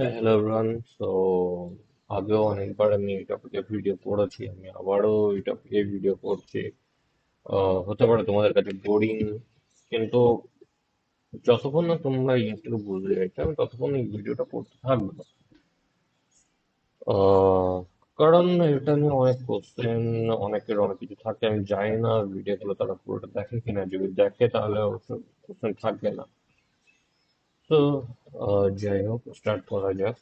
Hello everyone. So আগেও অনেকবার আমি এই টপিকে ভিডিও করেছি, আমি আবারও এই টপিকে ভিডিও করছি। হতে পারে তোমাদের কাছে বোরিং, কিন্তু যতক্ষণ না তোমরা এই জিনিসটাকে বুঝতে যাচ্ছ আমি ততক্ষণ এই ভিডিওটা করতে থাকবো। আহ, কারণ এটা নিয়ে অনেক কোশ্চেন, অনেকের অনেক কিছু থাকে, আমি জানি না ভিডিওগুলো তারা পুরোটা দেখে কিনা। যদি দেখে তাহলে অবশ্য কোশ্চেন থাকবে না। তো যাই হোক, স্টার্ট করা যাক।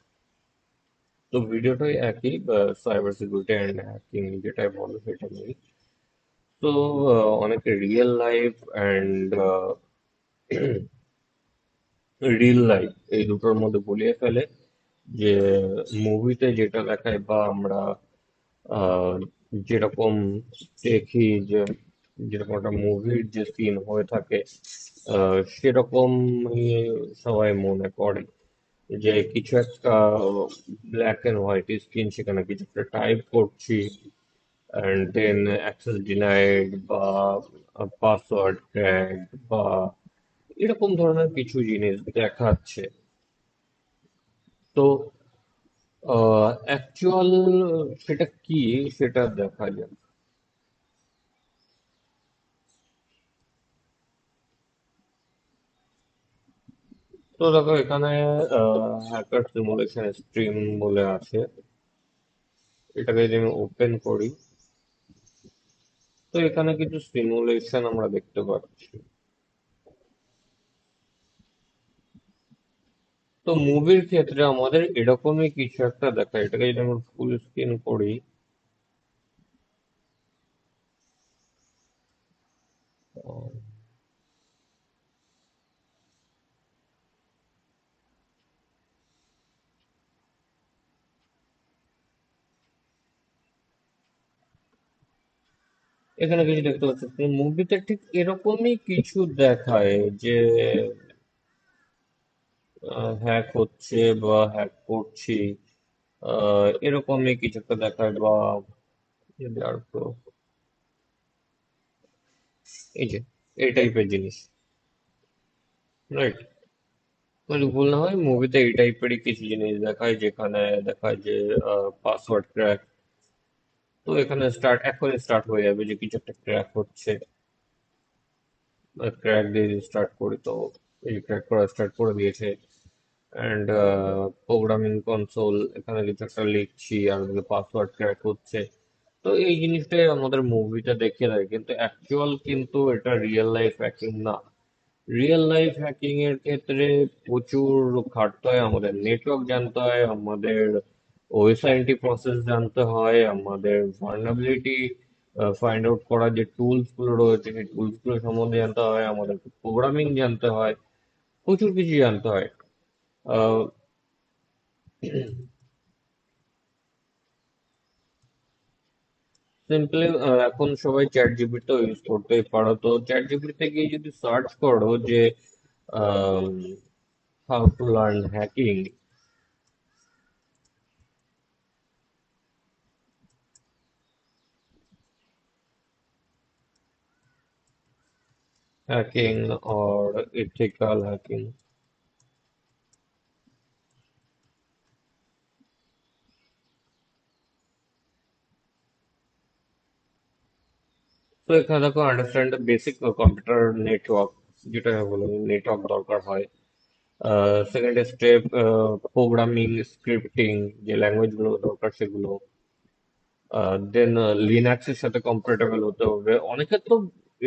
তো ভিডিওটাই একই, সাইবার সিকিউরিটি অ্যান্ড হ্যাকিং যেটাই বলো সেটা নিয়ে। তো অনেকে real life and real life এই দুটোর মধ্যে গুলিয়ে ফেলে। যে মুভিতে যেটা দেখায় বা আমরা আহ, যেরকম দেখি, যে যেরকম একটা মুভির যে সিন হয়ে থাকে, সেরকমই সবাই মনে করে যে কিছু একটা ব্ল্যাক অ্যান্ড হোয়াইট স্ক্রিন, সেখানে কিছু একটা টাইপ করছি, and then access denied বা পাসওয়ার্ড ক্র্যাক বা এরকম ধরনের কিছু জিনিস দেখাচ্ছে। তো অ্যাকচুয়াল সেটা কি, সেটা দেখা যায়। তো দেখো এখানে হ্যাকার সিমুলেশন স্ট্রিম বলে আছে। এটাকে যদি আমি ওপেন করি, তো এখানে কিছু সিমুলেশন আমরা দেখতে পাচ্ছি। তো মুভির ক্ষেত্রে আমাদের এরকমই কিছু একটা দেখায়। এটাকে যদি আমরা ফুল স্ক্রিন করি, এখানে কিছু দেখতে পাচ্ছি। মুভিতে ঠিক এরকমই কিছু দেখায় যে হ্যাক হচ্ছে বা হ্যাক করছি, এরকমই কিছু একটা দেখায়। বা যদি আর একটু, এই যে এই টাইপের জিনিস, রাইট? মানে ভুল না হয়, মুভিতে এই টাইপেরই কিছু জিনিস দেখায়, যেখানে দেখায় যে পাসওয়ার্ড ক্র্যাক। তো এখানে এখন স্টার্ট হয়ে যাবে যে কিছু একটা ক্র্যাক হচ্ছে। ক্র্যাক দিয়ে স্টার্ট করি, তো এই ক্র্যাক করা স্টার্ট করে দিয়েছে। অ্যান্ড প্রোগ্রামিং কনসোল, এখানে কিছু একটা লিখছি আর পাসওয়ার্ড ক্র্যাক হচ্ছে। তো এই জিনিসটাই আমাদের মুভিতে দেখিয়ে দেয়, কিন্তু অ্যাকচুয়াল কিন্তু এটা রিয়েল লাইফ হ্যাকিং না। রিয়েল লাইফ হ্যাকিং এর ক্ষেত্রে প্রচুর খাটতে হয়, আমাদের নেটওয়ার্ক জানতে হয়, আমাদের ওএসআইএনটি প্রসেস জানতে হয়, আমাদের ভালনারেবিলিটি ফাইন্ড আউট করার যে টুলস গুলো রয়েছে সেই টুলস গুলো সম্বন্ধে জানতে হয়, আমাদের প্রোগ্রামিং জানতে হয়, প্রচুর কিছু জানতে হয়। আহ, সিম্পলি এখন সবাই চ্যাট জিপিটি ইউজ করতেই পারো। তো চ্যাট জিপিটিতে গিয়ে যদি সার্চ করো যে how to learn hacking, hacking or ethical hacking, তো এখানে দেখো আন্ডারস্ট্যান্ড বেসিক কম্পিউটার নেটওয়ার্ক, যেটা বলে নেটওয়ার্ক দরকার হয়। সেকেন্ড স্টেপ, প্রোগ্রামিং স্ক্রিপ্টিং, যে ল্যাঙ্গুয়েজ গুলো দরকার সেগুলো। দেন লিনাক্সের সাথে কম্পারেটেবল হতে হবে। অনেকের তো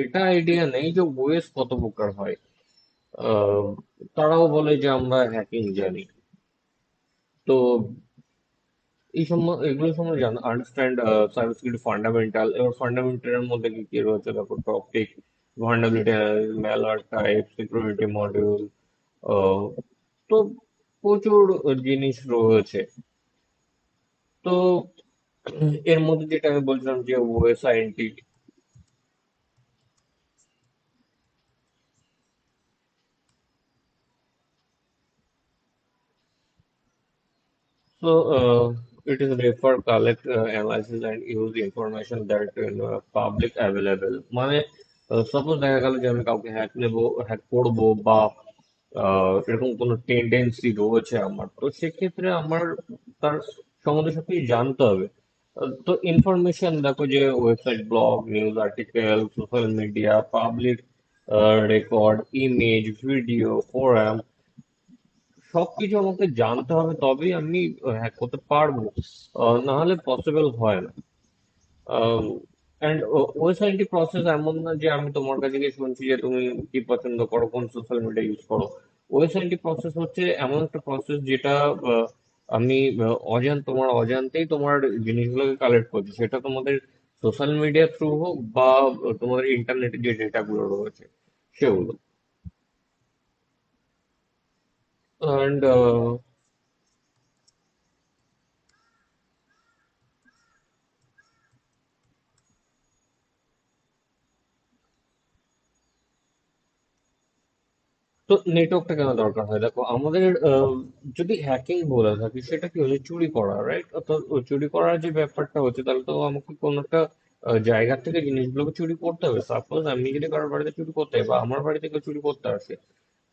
এটা আইডিয়া নেই যে ওএস কত প্রকার হয়। আহ, তারাও বলে যে আমরা হ্যাকিং জানি। তো এগুলো সম্বন্ধে আন্ডারস্ট্যান্ড সাইবার সিকিউরিটি ফান্ডামেন্টাল। এবার ফান্ডামেন্টালের মধ্যে কি কি রয়েছে দেখো: topic, vulnerability, malware type, security module. তো প্রচুর জিনিস রয়েছে। তো এর মধ্যে যেটা আমি বলছিলাম যে ওএসআইএনটি। So, it is refer, collect, analysis and use the information that public available. মানে সাপোজ দেখা গেল যে আমি কাউকে হ্যাক করবো বা এরকম কোনো টেন্ডেন্সি রয়েছে আমার, তো সেক্ষেত্রে আমার তার সম্বন্ধে সবকিছু জানতে হবে। তো ইনফরমেশন দেখো, যে website, blog, news article, social media, public record, image, video, forum, সবকিছু আমাকে জানতে হবে, তবেই আমি হ্যাক করতে পারবো। না হলে পসিবল হয় না। অ্যান্ড ওএসআইটি প্রসেস এমন না যে আমি তোমার কাছে গিয়ে শুনছি যে তুমি কি পছন্দ করো, কোন সোশ্যাল মিডিয়া ইউজ করো। ওএসআইটি প্রসেস হচ্ছে এমন একটা প্রসেস যেটা আমি তোমার অজান্তেই তোমার জিনিসগুলোকে কালেক্ট করছি, সেটা তোমাদের সোশ্যাল মিডিয়া থ্রু হোক বা তোমাদের ইন্টারনেটে যে ডেটাগুলো রয়েছে সেগুলো। অ্যান্ড তো নেটওয়ার্কটা কেন দরকার হয়? দেখো, আমাদের যদি হ্যাকিং বলে থাকি, সেটা কি হচ্ছে? চুরি করা, রাইট? তো ওই চুরি করার যে ব্যাপারটা হচ্ছে, তাহলে তো আমাকে কোনো একটা জায়গা থেকে জিনিসগুলোকে চুরি করতে হবে। সাপোজ আমি যদি কারোর বাড়িতে চুরি করতে হয় বা আমার বাড়ি থেকে চুরি করতে আসে,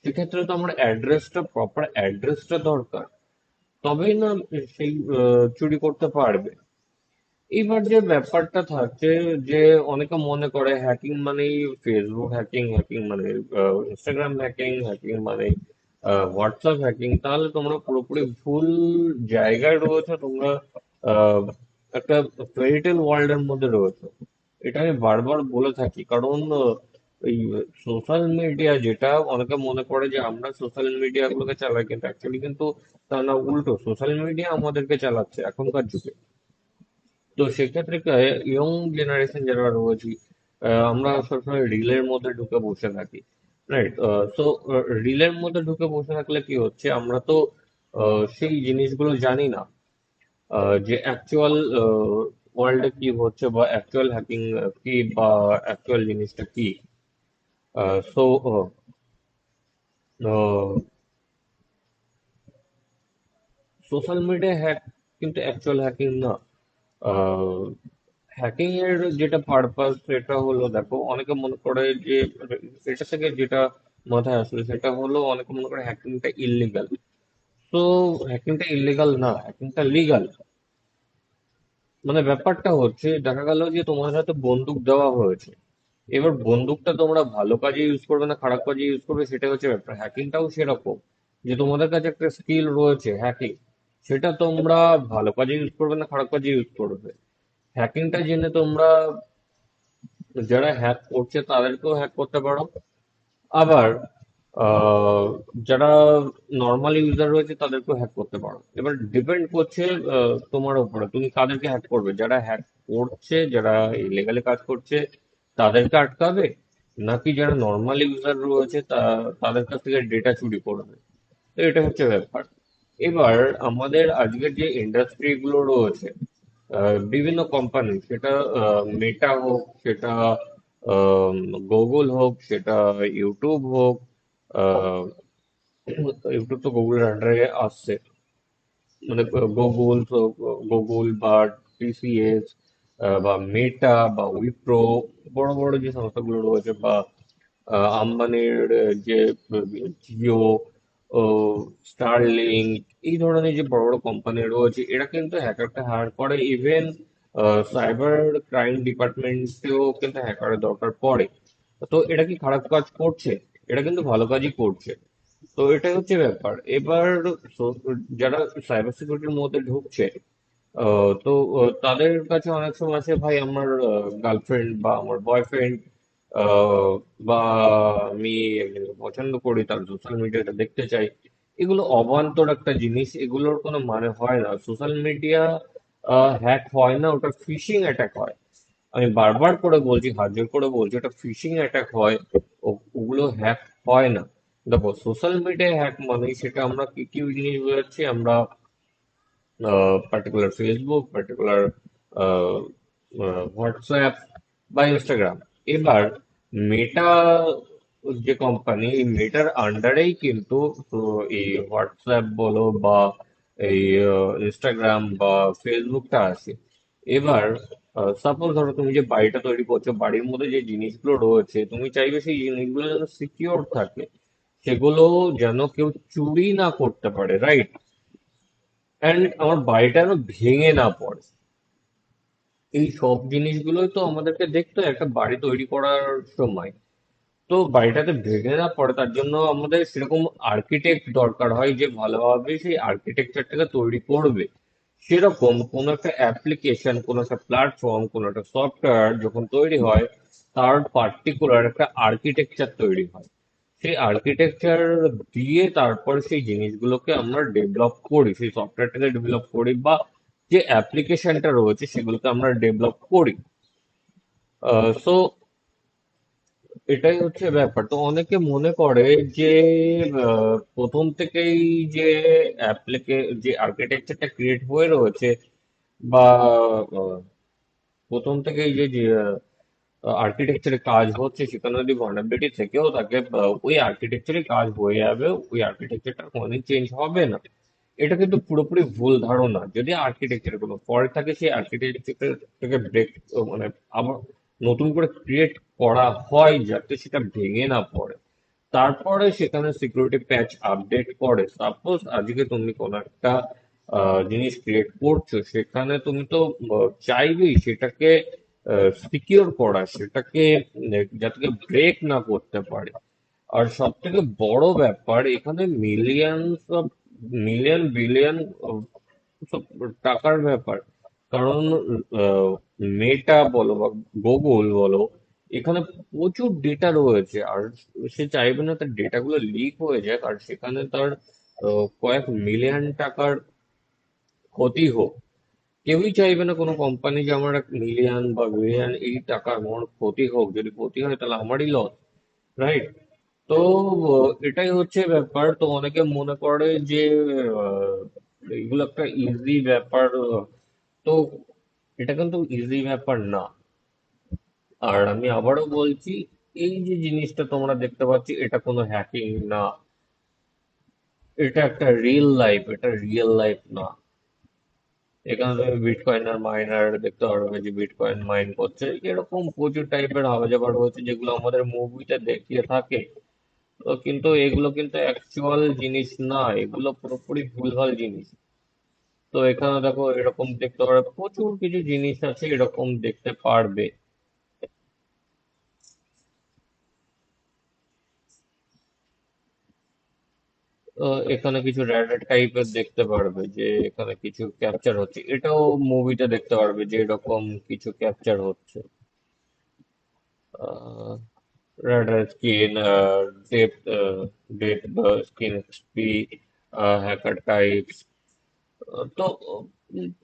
সেক্ষেত্রে তো আমার অ্যাড্রেসটা, প্রপার অ্যাড্রেসটা দরকার, তবেই না সেই চুরি করতে পারবে। এবার যে ব্যাপারটা থাকছে, যে অনেকে মনে করে হ্যাকিং মানেই ফেসবুক হ্যাকিং, হ্যাকিং মানে ইনস্টাগ্রাম হ্যাকিং, হ্যাকিং মানে হোয়াটসঅ্যাপ হ্যাকিং। তাহলে তোমরা পুরোপুরি ভুল জায়গায় রয়েছে। তোমরা আহ, একটা ফেরিটেল ওয়ার্ল্ড এর মধ্যে রয়েছে। এটা আমি বারবার বলে থাকি, কারণ এই সোশ্যাল মিডিয়া, যেটা অনেকে মনে করে যে আমরা সোশ্যাল মিডিয়া গুলোকে চালাই, কিন্তু অ্যাকচুয়ালি কিন্তু তা না, উল্টো সোশ্যাল মিডিয়া আমাদেরকে চালাচ্ছে এখনকার যুগে। তো সেক্ষেত্রে ইয়ং জেনারেশন যারা রয়েছি, আমরা সবসময় রিলের মধ্যে ঢুকে বসে থাকি, রাইট? তো রিলের মধ্যে ঢুকে বসে থাকলে কি হচ্ছে, আমরা তো সেই জিনিসগুলো জানি না, যে অ্যাকচুয়াল ওয়ার্ল্ডে কি হচ্ছে, বা অ্যাকচুয়াল হ্যাকিং কি, বা অ্যাকচুয়াল জিনিসটা কি। সো সোশ্যাল মিডিয়া হ্যাক কিন্তু অ্যাকচুয়াল হ্যাকিং না। হ্যাকিং এর যেটা পারপাস, সেটা হলো, দেখো, অনেকে মনে করে যে এটা থেকে যেটা মাথায় আসলে সেটা হলো, অনেকে মনে করে হ্যাকিংটা ইল্লিগাল। তো হ্যাকিংটা ইল্লিগাল না, হ্যাকিংটা লিগাল। মানে ব্যাপারটা হচ্ছে, দেখা গেল যে তোমার হাতে বন্দুক দেওয়া হয়েছে, এবার বন্দুকটা তোমরা ভালো কাজে ইউজ করবে না খারাপ কাজে ইউজ করবে, সেটা হচ্ছে ব্যাপার। হ্যাকিংটাও সেরকম, যে তোমাদের কাছে একটা স্কিল রয়েছে হ্যাকিং, সেটা তোমরা ভালো কাজে ইউজ করবে না খারাপ কাজে ইউজ করবে। হ্যাকিংটা জেনে তোমরা যারা হ্যাক করছে তাদেরকেও হ্যাক করতে পারো। আবার আহ, যারা নর্মাল ইউজার রয়েছে তাদেরকেও হ্যাক করতে পারো। এবার ডিপেন্ড করছে তোমার উপরে, তুমি কাদেরকে হ্যাক করবে। যারা হ্যাক করছে, যারা ইলিগালি কাজ করছে, তাদেরকে আটকাবে, নাকি যারা নর্মাল ইউজার রয়েছে তাদের কাছ থেকে ডেটা চুরি করবে। তো এটা হচ্ছে ব্যাপার। এবার আমাদের আজকের যে ইন্ডাস্ট্রি গুলো রয়েছে, বিভিন্ন কোম্পানি, সেটা মেটা হোক, সেটা গুগল হোক, সেটা ইউটিউব হোক, আহ, ইউটিউব তো গুগলের আন্ডারে আসছে, মানে গুগল বা টিসিএস বা মেটা বা উইপ্রো, বড় বড় যে সংস্থাগুলো রয়েছে, বা আম্বানির যে জিও, ও স্টারলিং, এই ধরনের যে বড় বড় কোম্পানি রয়েছে, এরা কিন্তু হ্যাকারকে হায়ার করে। ইভেন সাইবার ক্রাইম ডিপার্টমেন্টেও কিন্তু হ্যাকারের দরকার পড়ে। তো এটা কি খারাপ কাজ করছে? এটা কিন্তু ভালো কাজই করছে। তো এটাই হচ্ছে ব্যাপার। এবার যারা সাইবার সিকিউরিটির মধ্যে ঢুকছে, তো তাদের কাছে অনেক সময় আছে, ভাই আমার গার্লফ্রেন্ড বা আমার বয়ফ্রেন্ড, বা আমি একজনকে পছন্দ করি, তার সোশ্যাল মিডিয়াটা দেখতে চাই। এগুলো অবান্তর একটা জিনিস, এগুলোর কোনো মানে হয় না। সোশ্যাল মিডিয়া হ্যাক হয় না, ওটা ফিশিং অ্যাটাক হয়। আমি বারবার করে বলছি, হাত জোর করে বলছি, ওটা ফিশিং অ্যাটাক হয়। ওগুলো হ্যাক হয় না। দেখো, সোশ্যাল মিডিয়া হ্যাক মানে সেটা আমরা কি কি জিনিস বোঝাচ্ছি আমরা, পার্টিকুলার ফেসবুক, পার্টিকুলার হোয়াটসঅ্যাপ বা ইনস্টাগ্রাম। এবার মেটা যে কোম্পানি, এই মেটার আন্ডারেই কিন্তু তো এই হোয়াটসঅ্যাপ বলো বা এই ইনস্টাগ্রাম বা ফেসবুকটা আছে। এবার সাপোজ ধরো, তুমি যে বাড়িটা তৈরি করছো, বাড়ির মধ্যে যে জিনিসগুলো রয়েছে, তুমি চাইবে সেই জিনিসগুলো যেন সিকিওর থাকে। সেগুলো যেন কেউ চুরি না করতে পারে, রাইট? অ্যান্ড আমার বাড়িটা যেন ভেঙে না পড়ে। এই সব জিনিসগুলোই তো আমাদেরকে দেখতে হয় একটা বাড়ি তৈরি করার সময়। তো বাড়িটাতে ভেঙে না পড়ে তার জন্য আমাদের সেরকম আর্কিটেক্ট দরকার হয় যে ভালোভাবে সেই আর্কিটেকচারটাকে তৈরি করবে। সেরকম কোনো একটা অ্যাপ্লিকেশন, কোনো একটা প্ল্যাটফর্ম, কোনো একটা সফটওয়্যার যখন তৈরি হয়, তার পার্টিকুলার একটা আর্কিটেকচার তৈরি হয়। সেই আর্কিটেকচার দিয়ে তারপর সেই জিনিসগুলোকে আমরা ডেভেলপ করি, সেই সফটওয়্যারটাকে ডেভেলপ করি, বা যে অ্যাপ্লিকেশনটা রয়েছে সেগুলোকে আমরা ডেভেলপ করি। সো এটাই হচ্ছে ব্যাপার। তো অনেকে মনে করে যে প্রথম থেকেই যে যে আর্কিটেকচারটা ক্রিয়েট হয়ে রয়েছে, বা আহ, প্রথম থেকেই যে আর্কিটেকচারে কাজ হচ্ছে সেখানে যদি ভার্নাবিলিটি থেকেও থাকে, ওই আর্কিটেকচারে কাজ হয়ে যাবে, ওই আর্কিটেকচারটা কোনোদিন চেঞ্জ হবে না। এটা কিন্তু পুরোপুরি ভুল ধারণা। যদি আর্কিটেকচারে কোনো ফল্ট থাকে, সেই আর্কিটেকচারটাকে ব্রেক, মানে আবার নতুন করে ক্রিয়েট করা হয় যাতে সেটা ভেঙে না পড়ে। তারপরে সেখানে সিকিউরিটি প্যাচ আপডেট করে। সাপোজ আজকে তুমি কোনো একটা জিনিস ক্রিয়েট করছো, সেখানে তুমি তো চাইবেই সেটাকে সিকিউর করা, সেটাকে যাতে ব্রেক না করতে পারে। আর সব থেকে বড় ব্যাপার এখানে মিলিয়ন বিলিয়ন টাকার ব্যাপার। কারণ মেটা বলো বা গুগল বলো, এখানে প্রচুর ডেটা রয়েছে। আর সে চাইবে না তার ডেটাগুলো লিক হয়ে যাক, আর সেখানে তার কয়েক মিলিয়ন টাকার ক্ষতি হোক। কেউই চাইবে না কোনো কোম্পানি যে আমার 1 মিলিয়ন বা বিলিয়ন এই টাকা আমার ক্ষতি হোক। যদি ক্ষতি হয় তাহলে আমারই লস, রাইট? তো এটাই হচ্ছে ব্যাপার। তো অনেকে মনে করে যে আহ, এগুলো একটা ইজি ব্যাপার। তো এটা কিন্তু ইজি ব্যাপার না। আর আমি আবারও বলছি, এই যে জিনিসটা তোমরা দেখতে পাচ্ছ, এটা কোনো হ্যাকিং না। এটা একটা রিয়েল লাইফ, এটা রিয়েল লাইফ না। এখানে তুমি বিটকয়েনের মাইনার দেখতে পারবে যে বিটকয়েন মাইন করছে। এরকম প্রচুর টাইপের হাওয়া রয়েছে যেগুলো আমাদের মুভিতে দেখিয়ে থাকে। তো কিন্তু এগুলো কিন্তু অ্যাকচুয়াল জিনিস না, এগুলো পুরোপুরি ভুলভাল জিনিস। তো এখানে দেখো এরকম দেখতে পারবে, প্রচুর কিছু জিনিস আছে এরকম দেখতে পারবে। এখানে কিছু র্যাডার টাইপের দেখতে পারবে যে এখানে কিছু ক্যাপচার হচ্ছে, এটাও মুভিতে দেখতে পারবে যে এরকম কিছু ক্যাপচার হচ্ছে। Radar skin, depth, depth skin XP, hacker types. তো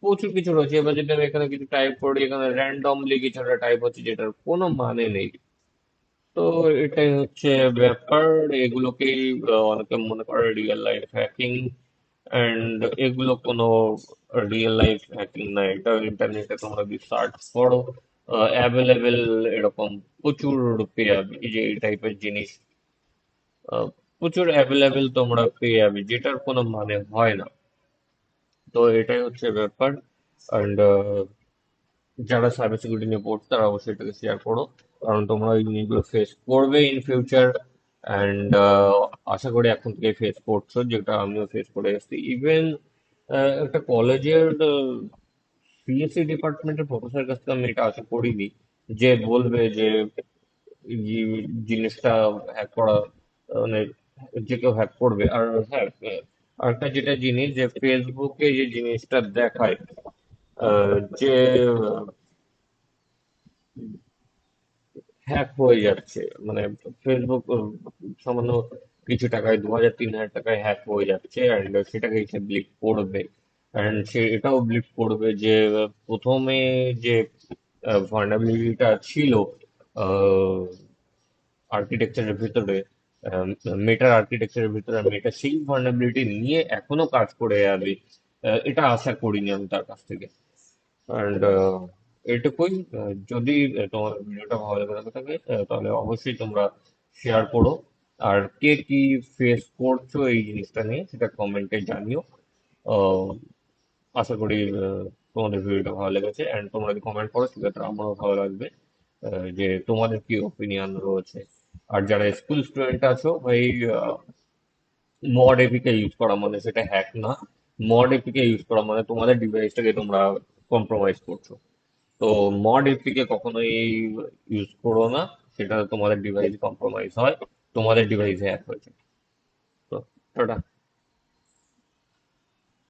প্রচুর কিছু রয়েছে। এবার যদি আমি এখানে কিছু টাইপ করি, এখানে র্যান্ডমলি কিছু একটা টাইপ হচ্ছে যেটার কোনো মানে নেই। তো এটাই হচ্ছে ব্যাপার। এগুলোকেই অনেকে মনে করে রিয়েল লাইফ হ্যাকিং। অ্যান্ড এগুলো কোনো রিয়েল লাইফ হ্যাকিং না। এটা ইন্টারনেটে তোমরা যদি সার্চ করো, অ্যাভেলেবেল এরকম প্রচুর পেয়ে যাবে। এই যে এই টাইপের জিনিস আহ, প্রচুর অ্যাভেলেবেল তোমরা পেয়ে যাবে, যেটার কোনো মানে হয় না। তো এটাই হচ্ছে ব্যাপার। অ্যান্ড যারা সাইবার সিকিউরিটি নিয়ে পড়ছে তারা অবশ্যই এটাকে শেয়ার করো, কারণ তোমরা এই জিনিসগুলো ফেস করবে ইন ফিউচার। অ্যান্ড আশা করি এখন থেকে ফেস করছো, যেটা আমিও ফেস করে এসেছি। ইভেন একটা কলেজের সিএসসি ডিপার্টমেন্টের প্রফেসরের কাছ থেকে আমি এটা আশা করিনি যে বলবে যে এই জিনিসটা হ্যাক করা, মানে যে কেউ হ্যাক করবে। আর হ্যাঁ, আরেকটা যেটা জিনিস যে ফেসবুকে যে জিনিসটা দেখায়, যে হ্যাক হয়ে যাচ্ছে, মানে ফেসবুক সামান্য কিছু টাকায় 2,000 3,000 টাকায় হ্যাক হয়ে যাচ্ছে, অ্যান্ড সেটাকে সে বিলিভ করবে। অ্যান্ড সে এটাও বিলিভ করবে যে প্রথমে যে ভার্নাবিলিটিটা ছিল আর্কিটেকচারের ভিতরে, মেটার আর্কিটেকচারের ভিতরে, মেটা সেই ভার্নাবিলিটি নিয়ে এখনো কাজ করে যাবে। এটা আশা করিনি আমি তার কাছ থেকে। অ্যান্ড এটুকুই। যদি তোমার ভিডিওটা ভালো লেগে থাকে, তাহলে অবশ্যই তোমরা শেয়ার করো। আর কে কি ফেস করছো এই জিনিসটা নিয়ে সেটা কমেন্টে জানিও। আহ, আশা করি তোমাদের ভিডিওটা ভালো লেগেছে, অ্যান্ড তোমরা যদি কমেন্ট করো সেক্ষেত্রে আমারও ভালো লাগবে যে তোমাদের কি ওপিনিয়ন রয়েছে। আর যারা স্কুল স্টুডেন্ট আছো ভাই, মড এপিকে ইউজ করা মানে সেটা হ্যাক না। মড এপিকে ইউজ করা মানে তোমাদের ডিভাইসটাকে তোমরা কম্প্রোমাইজ করছো। তো মড এপিকে কখনোই ইউজ করো না, সেটা তোমাদের ডিভাইস কম্প্রোমাইজ হয়, তোমাদের ডিভাইস হ্যাক হয়েছে। তো টাটা।